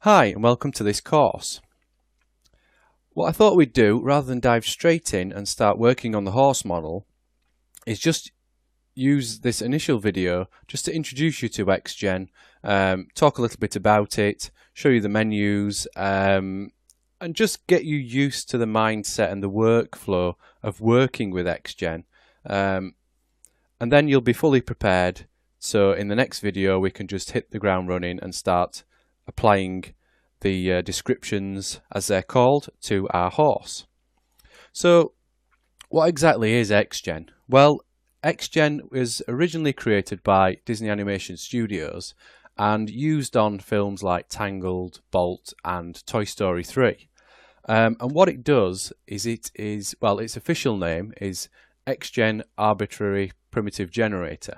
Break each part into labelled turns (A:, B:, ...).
A: Hi and welcome to this course. What I thought we'd do, rather than dive straight in and start working on the horse model, is just use this initial video just to introduce you to XGen, talk a little bit about it, show you the menus, and just get you used to the mindset and the workflow of working with XGen. And then you'll be fully prepared, so in the next video we can just hit the ground running and start applying the descriptions, as they're called, to our horse. So what exactly is XGen? Well, XGen was originally created by Disney Animation Studios and used on films like Tangled, Bolt and Toy Story 3. And what it does is its official name is XGen Arbitrary Primitive Generator.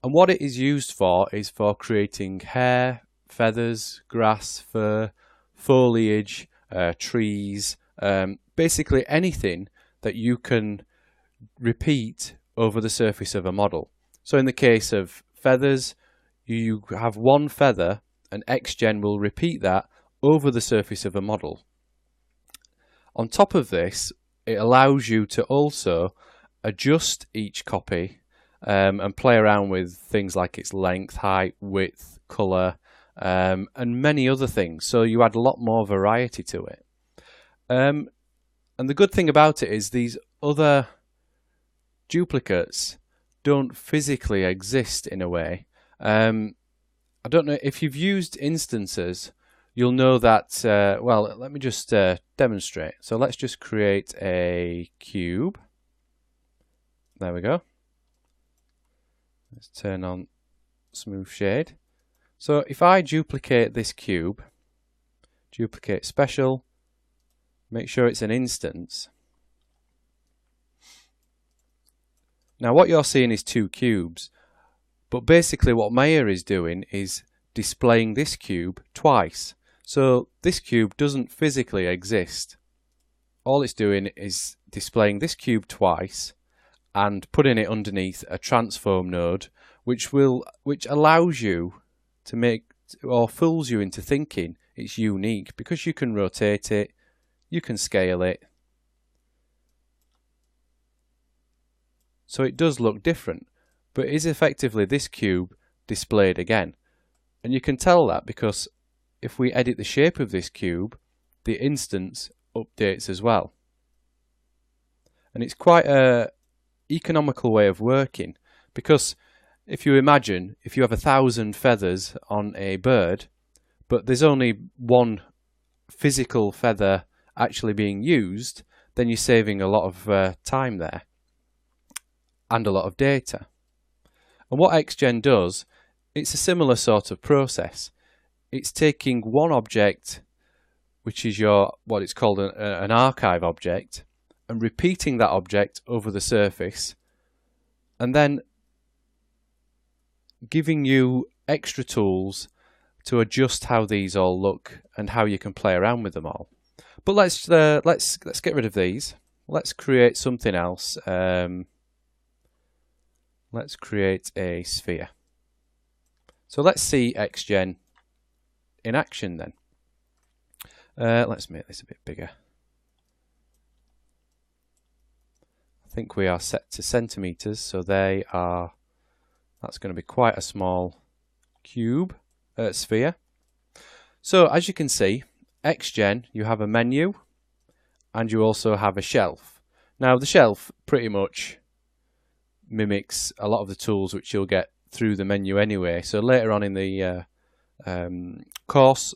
A: And what it is used for is for creating hair, feathers, grass, fur, foliage, trees, basically anything that you can repeat over the surface of a model. So in the case of feathers, you have one feather and XGen will repeat that over the surface of a model. On top of this, it allows you to also adjust each copy and play around with things like its length, height, width, colour, and many other things, so you add a lot more variety to it. And the good thing about it is these other duplicates don't physically exist in a way. I don't know if you've used instances, you'll know that, well, let me just demonstrate. So let's just create a cube. There we go. Let's turn on smooth shade. So if I duplicate this cube, duplicate special, make sure it's an instance. Now what you're seeing is two cubes, but basically what Maya is doing is displaying this cube twice. So this cube doesn't physically exist. All it's doing is displaying this cube twice and putting it underneath a transform node, which allows you to make, or fools you into thinking it's unique, because you can rotate it, you can scale it, so it does look different, but it is effectively this cube displayed again. And you can tell that because if we edit the shape of this cube, the instance updates as well. And it's quite a economical way of working, because if you imagine, if you have 1,000 feathers on a bird, but there's only one physical feather actually being used, then you're saving a lot of time there and a lot of data. And what XGen does, it's a similar sort of process. It's taking one object, which is what it's called an archive object, and repeating that object over the surface, and then giving you extra tools to adjust how these all look and how you can play around with them all. But let's get rid of these. Let's create something else. Let's create a sphere. So let's see XGen in action then. Let's make this a bit bigger. I think we are set to centimeters, so that's going to be quite a small cube, sphere. So as you can see, XGen, you have a menu and you also have a shelf. Now the shelf pretty much mimics a lot of the tools which you'll get through the menu anyway. So later on in the course,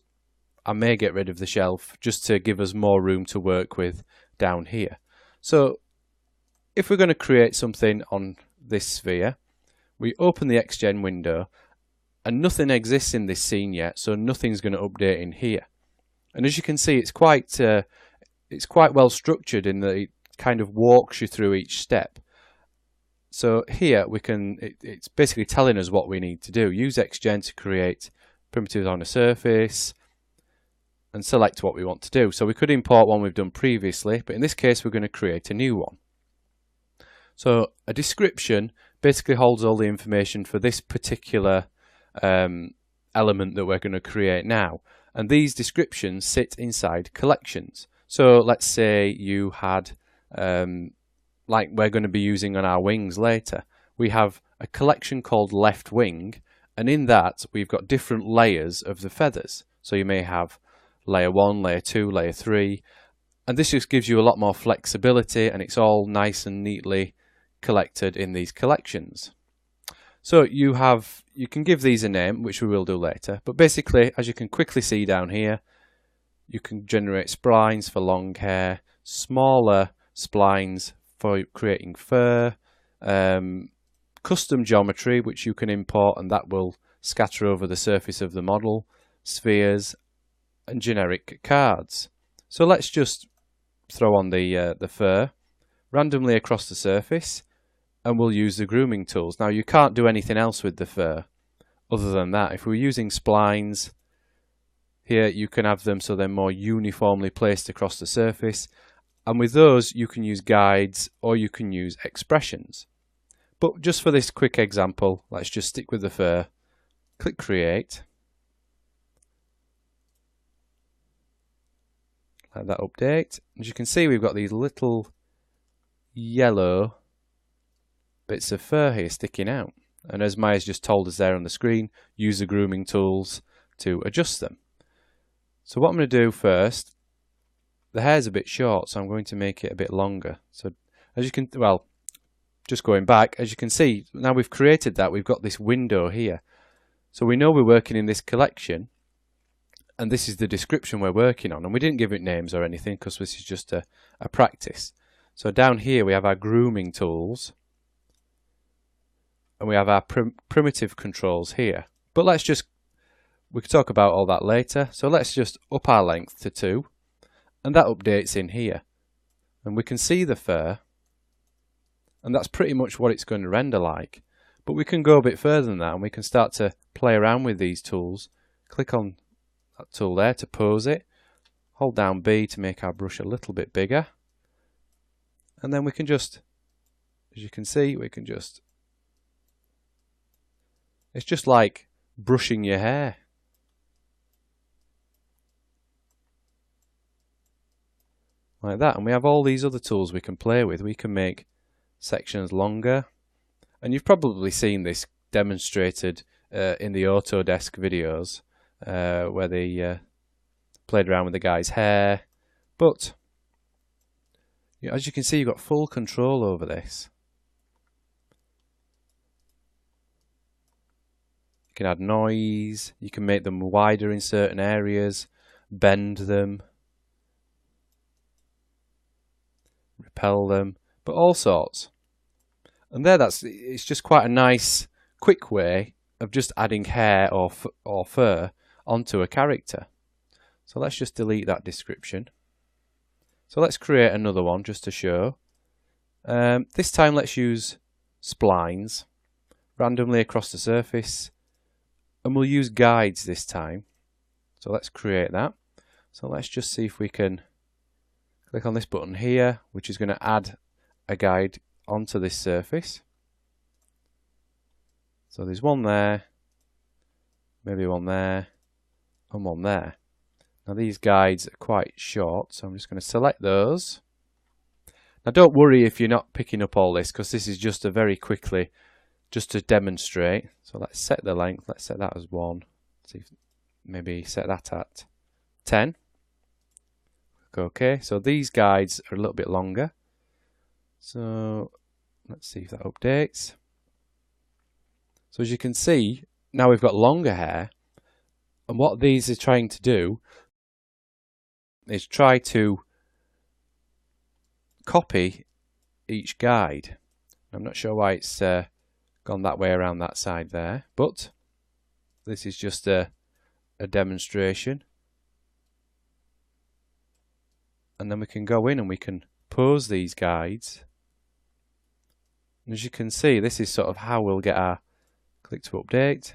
A: I may get rid of the shelf just to give us more room to work with down here. So if we're going to create something on this sphere, we open the XGen window and nothing exists in this scene yet, so nothing's going to update in here. And as you can see, it's quite well structured in that it kind of walks you through each step. So here it's basically telling us what we need to do. Use XGen to create primitives on a surface and select what we want to do. So we could import one we've done previously, but in this case we're going to create a new one. So a description basically holds all the information for this particular element that we're going to create now. And these descriptions sit inside collections. So let's say you had, like we're going to be using on our wings later, we have a collection called left wing, and in that we've got different layers of the feathers. So you may have layer 1, layer 2, layer 3, and this just gives you a lot more flexibility, and it's all nice and neatly collected in these collections. So you can give these a name, which we will do later, but basically, as you can quickly see down here, you can generate splines for long hair, smaller splines for creating fur, custom geometry which you can import and that will scatter over the surface of the model, spheres, and generic cards. So let's just throw on the fur randomly across the surface, and we'll use the grooming tools. Now you can't do anything else with the fur other than that. If we're using splines, here you can have them so they're more uniformly placed across the surface, and with those you can use guides or you can use expressions. But just for this quick example, let's just stick with the fur. Click Create. Let that update. As you can see, we've got these little yellow bits of fur here sticking out. And as Maya's just told us there on the screen, use the grooming tools to adjust them. So what I'm going to do first, the hair's a bit short, so I'm going to make it a bit longer. So as you can, well, just going back, as you can see, now we've created that, we've got this window here. So we know we're working in this collection, and this is the description we're working on. And we didn't give it names or anything because this is just a practice. So down here we have our grooming tools, and we have our primitive controls here. But we can talk about all that later. So let's just up our length to 2, and that updates in here. And we can see the fur, and that's pretty much what it's going to render like. But we can go a bit further than that, and we can start to play around with these tools. Click on that tool there to pose it. Hold down B to make our brush a little bit bigger. And then we can just, as you can see, it's just like brushing your hair. Like that. And we have all these other tools we can play with. We can make sections longer. And you've probably seen this demonstrated in the Autodesk videos where they played around with the guy's hair. But as you can see, you've got full control over this. You can add noise, you can make them wider in certain areas, bend them, repel them, but all sorts. And it's just quite a nice, quick way of just adding hair or fur onto a character. So let's just delete that description. So let's create another one just to show. This time let's use splines randomly across the surface, and we'll use guides this time. So let's create that. So let's just see if we can click on this button here, which is going to add a guide onto this surface. So there's one there, maybe one there, and one there. Now these guides are quite short, so I'm just going to select those. Now don't worry if you're not picking up all this, because this is just a very quickly, just to demonstrate. So let's set the length, let's set that as 1. See if maybe set that at 10. Okay, so these guides are a little bit longer. So let's see if that updates. So as you can see, now we've got longer hair, and what these are trying to do is try to copy each guide. I'm not sure why it's gone that way around that side there, but this is just a demonstration. And then we can go in and we can pose these guides. And as you can see, this is sort of how we'll get our click to update.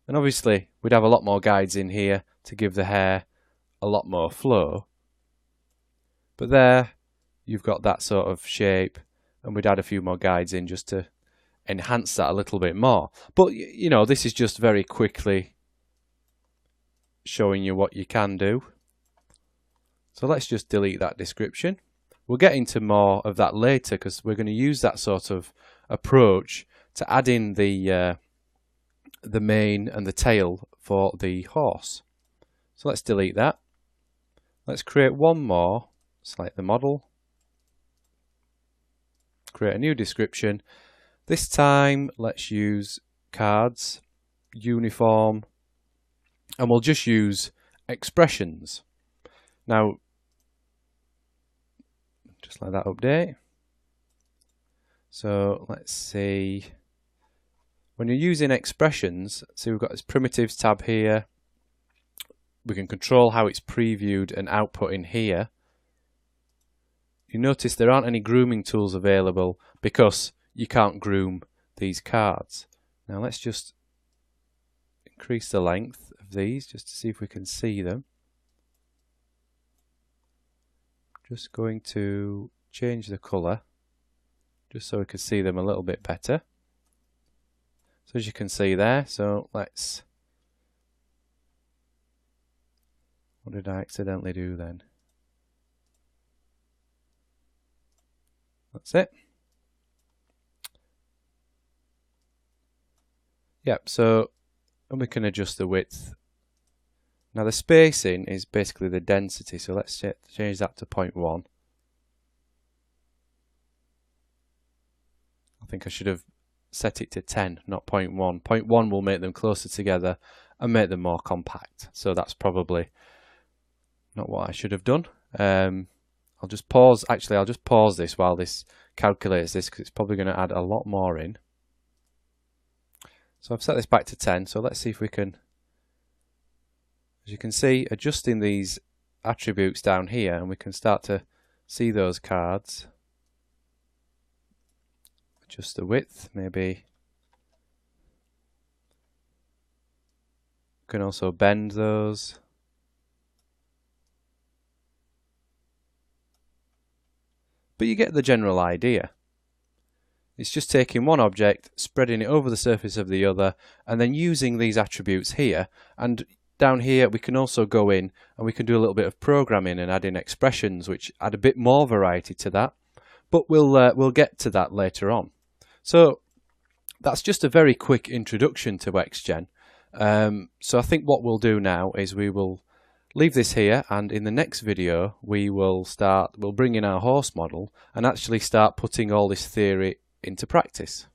A: And obviously we'd have a lot more guides in here to give the hair a lot more flow. But there you've got that sort of shape, and we'd add a few more guides in just to enhance that a little bit more. But you know, this is just very quickly showing you what you can do. So let's just delete that description. We'll get into more of that later because we're going to use that sort of approach to add in the mane and the tail for the horse. So let's delete that. Let's create one more. Select the model. Create a new description. This time let's use cards, uniform, and we'll just use expressions. Now, just let that update. So let's see. When you're using expressions, see we've got this primitives tab here. We can control how it's previewed and output in here. You notice there aren't any grooming tools available because you can't groom these cards. Now let's just increase the length of these just to see if we can see them. Just going to change the colour just so we can see them a little bit better. So as you can see there, so let's... What did I accidentally do then? That's it. Yep, so and we can adjust the width. Now the spacing is basically the density, so let's change that to 0.1. I think I should have set it to 10, not 0.1. 0.1 will make them closer together and make them more compact. So that's probably not what I should have done. I'll just pause. Actually, I'll just pause this while this calculates this because it's probably going to add a lot more in. So I've set this back to 10. So let's see if we can, as you can see, adjusting these attributes down here, and we can start to see those cards. Adjust the width, maybe. We can also bend those. But you get the general idea. It's just taking one object, spreading it over the surface of the other, and then using these attributes here. And down here we can also go in and we can do a little bit of programming and add in expressions which add a bit more variety to that. But we'll get to that later on. So that's just a very quick introduction to XGen. So I think what we'll do now is we will leave this here, and in the next video we'll bring in our horse model and actually start putting all this theory into practice.